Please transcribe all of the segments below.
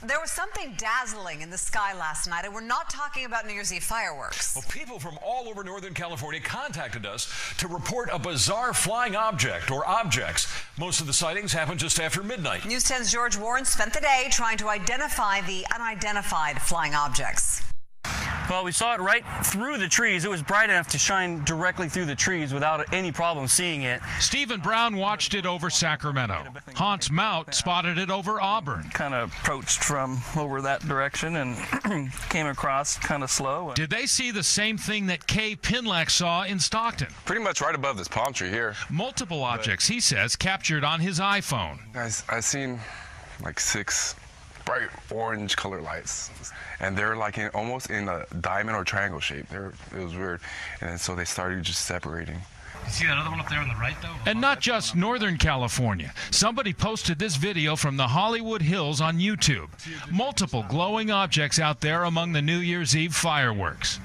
There was something dazzling in the sky last night, and we're not talking about New Year's Eve fireworks. Well, people from all over Northern California contacted us to report a bizarre flying object or objects. Most of the sightings happened just after midnight. News 10's George Warren spent the day trying to identify the unidentified flying objects. Well, we saw it right through the trees. It was bright enough to shine directly through the trees without any problem seeing it. Stephen Brown watched it over Sacramento. Hans Mount spotted it over Auburn. Kind of approached from over that direction and came across kind of slow. Did they see the same thing that Kay Pinlack saw in Stockton? Pretty much right above this palm tree here. Multiple objects, he says, captured on his iPhone. Guys, I seen like 6 bright orange color lights, and they're like almost in a diamond or triangle shape. It was weird, and so they started just separating. You see that other one up there on the right, though? And not just Northern California. Somebody posted this video from the Hollywood Hills on YouTube. Multiple glowing objects out there among the New Year's Eve fireworks.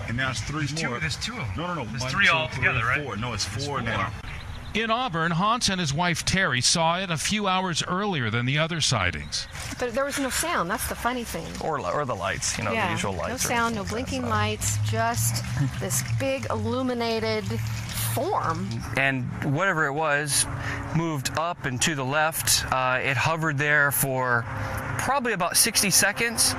And now it's 3 more. There's 2 of them. No. There's 1, 3 2, all 3, together, right? 4. No, it's 4 now. In Auburn, Hans and his wife Terry saw it a few hours earlier than the other sightings. But there was no sound. That's the funny thing. Or the lights, the usual lights. No sound, no blinking lights, just this big illuminated form. And whatever it was moved up and to the left. It hovered there for probably about 60 seconds,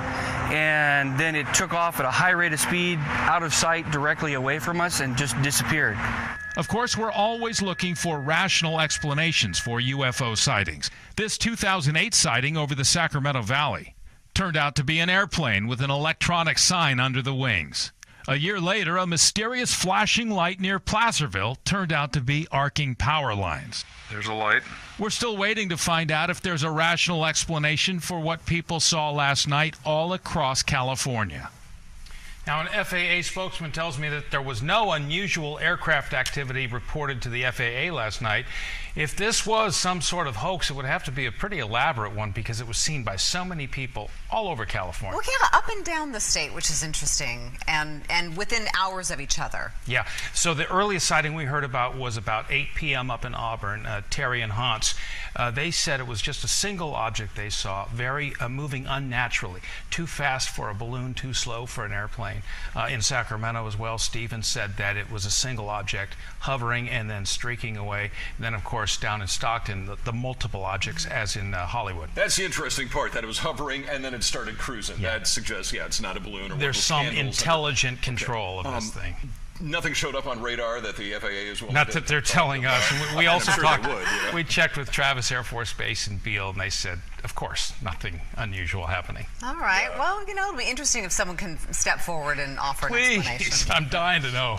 and then it took off at a high rate of speed out of sight directly away from us and just disappeared. Of course, we're always looking for rational explanations for UFO sightings. This 2008 sighting over the Sacramento Valley turned out to be an airplane with an electronic sign under the wings. A year later, a mysterious flashing light near Placerville turned out to be arcing power lines. There's a light. We're still waiting to find out if there's a rational explanation for what people saw last night all across California. Now, an FAA spokesman tells me that there was no unusual aircraft activity reported to the FAA last night. If this was some sort of hoax, it would have to be a pretty elaborate one because it was seen by so many people all over California. Well, yeah, up and down the state, which is interesting, and within hours of each other. Yeah, so the earliest sighting we heard about was about 8 p.m. up in Auburn. Terry and Hans, they said it was just a single object they saw, moving unnaturally, too fast for a balloon, too slow for an airplane. In Sacramento as well, Stephen said that it was a single object hovering and then streaking away. And then, of course, down in Stockton, the multiple objects, as in Hollywood. That's the interesting part, that it was hovering and then it started cruising. Yeah. That suggests, it's not a balloon or there's some intelligent control of this thing. Nothing showed up on radar that the FAA is willing Not that they're telling us. We also talked. Would, We checked with Travis Air Force Base in Beale, and they said, of course, nothing unusual happening. All right. Well, it'll be interesting if someone can step forward and offer an explanation. Please, I'm dying to know.